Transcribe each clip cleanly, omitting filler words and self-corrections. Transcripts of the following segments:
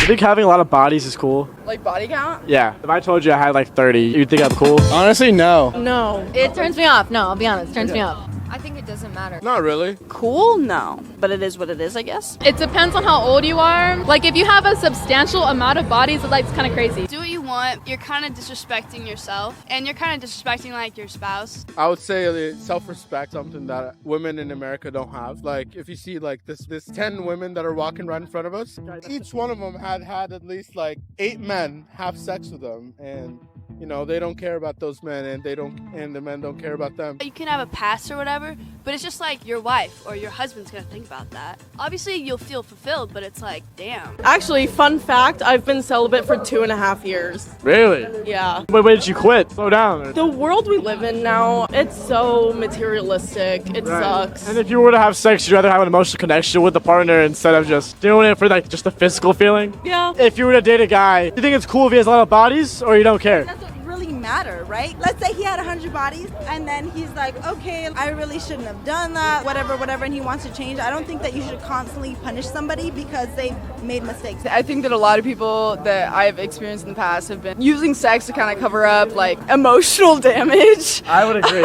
You think having a lot of bodies is cool? Like body count? Yeah. If I told you I had like 30, you'd think I'm cool? Honestly, no. No. It turns me off. No, I'll be honest. It turns me off. I think it doesn't matter. Not really. Cool? No. But it is what it is, I guess. It depends on how old you are. Like, if you have a substantial amount of bodies, it's kind of crazy. Do what you want. You're kind of disrespecting yourself, and you're kind of disrespecting like your spouse. I would say self-respect, something that women in America don't have. Like, if you see like this 10 women that are walking right in front of us, each one of them had at least like 8 men have sex with them, and you know, they don't care about those men, and the men don't care about them. You can have a past or whatever, but it's just like your wife or your husband's gonna think about that. Obviously, you'll feel fulfilled, but it's like, damn. Actually, fun fact, I've been celibate for 2.5 years. Really? Yeah. Wait, did you quit? Slow down. The world we live in now, it's so materialistic. It sucks. And if you were to have sex, you'd rather have an emotional connection with the partner instead of just doing it for like just the physical feeling? Yeah. If you were to date a guy, you think it's cool if he has a lot of bodies, or you don't care? Matter, right? Let's say he had 100 bodies and then he's like, okay, I really shouldn't have done that, whatever, and he wants to change. I don't think that you should constantly punish somebody because they've made mistakes. I think that a lot of people that I've experienced in the past have been using sex to kind of cover up like emotional damage. I would agree.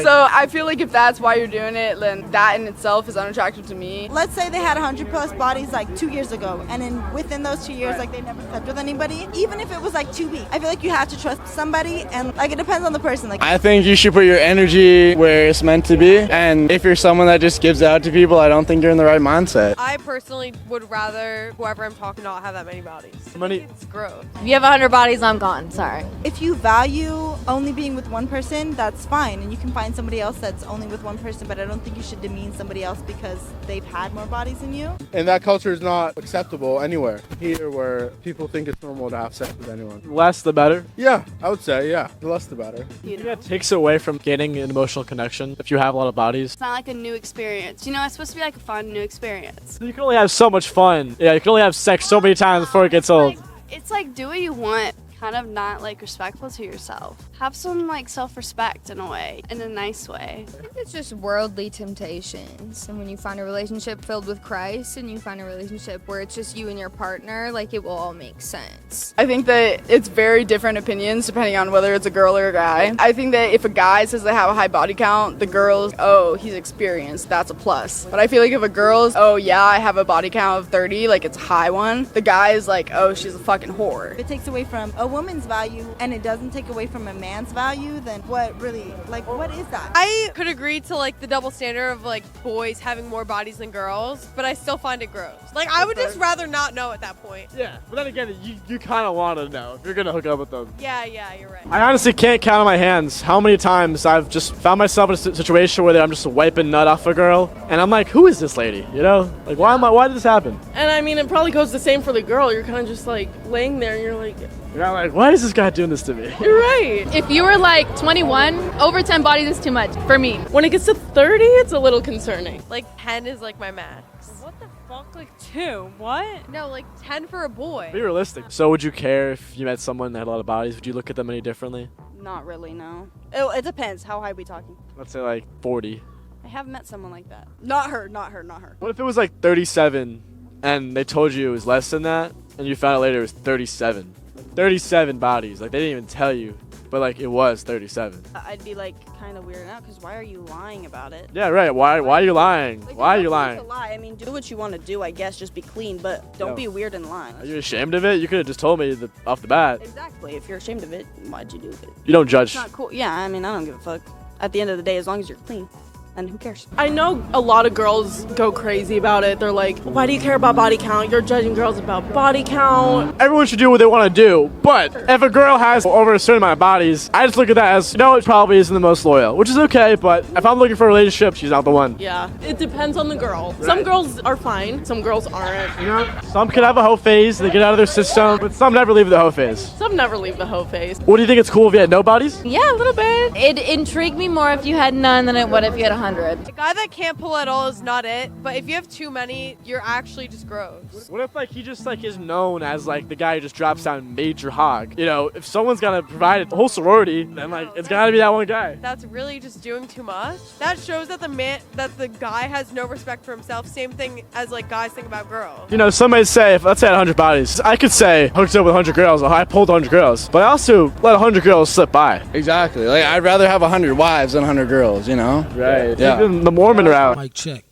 So I feel like if that's why you're doing it, then that in itself is unattractive to me. Let's say they had 100 plus bodies like 2 years ago, and then within those 2 years, like they never slept with anybody. Even if it was like 2 weeks, I feel like you have to trust somebody, and like it depends on the person. Like, I think you should put your energy where it's meant to be, and if you're someone that just gives out to people, I don't think you're in the right mindset. I personally would rather whoever I'm talking to not have that many bodies. It's gross. If you have 100 bodies, I'm gone. Sorry. if you value only being with one person, that's fine, and you can find somebody else that's only with one person, but I don't think you should demean somebody else because they've had more bodies than you. And that culture is not acceptable anywhere here where people think it's normal to have sex with anyone. Less the better. Yeah, I would say, yeah, the less the better. Yeah, it takes away from gaining an emotional connection if you have a lot of bodies. It's not like a new experience. You know, it's supposed to be like a fun new experience. You can only have so much fun. Yeah, you can only have sex so many times before it gets old. It's like do what you want, kind of not like respectful to yourself. Have some like self-respect in a way, in a nice way. I think it's just worldly temptations. And when you find a relationship filled with Christ and you find a relationship where it's just you and your partner, like it will all make sense. I think that it's very different opinions depending on whether it's a girl or a guy. I think that if a guy says they have a high body count, the girl's, oh, he's experienced, that's a plus. But I feel like if a girl's, oh yeah, I have a body count of 30, like it's a high one, the guy is like, oh, she's a fucking whore. If it takes away from a woman's value and it doesn't take away from a man's value, then what really, like, what is that? I could agree to like the double standard of like boys having more bodies than girls, but I still find it gross. Like I would just rather not know at that point. Yeah, but then again, you kind of want to know if you're going to hook up with them. Yeah, you're right. I honestly can't count on my hands how many times I've just found myself in a situation where I'm just wiping nut off a girl, and I'm like, who is this lady? You know? Like, why did this happen? And I mean, it probably goes the same for the girl. You're kind of just like laying there and you're like, You're not like, why is this guy doing this to me? you're right. If you were like 21, over 10 bodies is too much for me. When it gets to 30, it's a little concerning. Like 10 is like my max. What the fuck? Like 2? What? No, like 10 for a boy. Be realistic. So would you care if you met someone that had a lot of bodies? Would you look at them any differently? Not really, no. It depends. How high are we talking? Let's say like 40. I have met someone like that. Not her. What if it was like 37 and they told you it was less than that and you found out later it was 37? 37 bodies. Like, they didn't even tell you, but like it was 37. I'd be like kind of weirded out because why are you lying about it? Yeah, right. Why are you lying? Like, Why are you there's no lying? need to lie. I mean, do what you want to do, I guess. Just be clean, but don't No. be weird and lying. Are you ashamed of it? You could have just told me off the bat. Exactly. If you're ashamed of it, why'd you do it? You don't judge. It's not cool. Yeah, I mean, I don't give a fuck. At the end of the day, as long as you're clean. And who cares? I know a lot of girls go crazy about it. They're like, why do you care about body count? You're judging girls about body count. Everyone should do what they want to do, but if a girl has over a certain amount of bodies, I just look at that as, you know, it probably isn't the most loyal, which is okay, but if I'm looking for a relationship, she's not the one. Yeah, it depends on the girl. Some girls are fine, some girls aren't. You know, some can have a hoe phase, they get out of their system, but some never leave the hoe phase. Some never leave the hoe phase. What do you think it's cool if you had no bodies? Yeah, a little bit. It'd intrigue me more if you had none than it would if you had 100. A guy that can't pull at all is not it, but if you have too many, you're actually just gross. What if like he just like is known as like the guy who just drops down major hog? You know, if someone's gonna provide a whole sorority, then like it's gotta be that one guy. That's really just doing too much. That shows that the guy has no respect for himself. Same thing as like guys think about girls. You know, some might say, if let's say I had 100 bodies, I could say hooked up with 100 girls, or I pulled 100 girls, but I also let 100 girls slip by. Exactly. Like I'd rather have 100 wives than 100 girls, you know? Right. Yeah. Even the Mormon route. Mic check.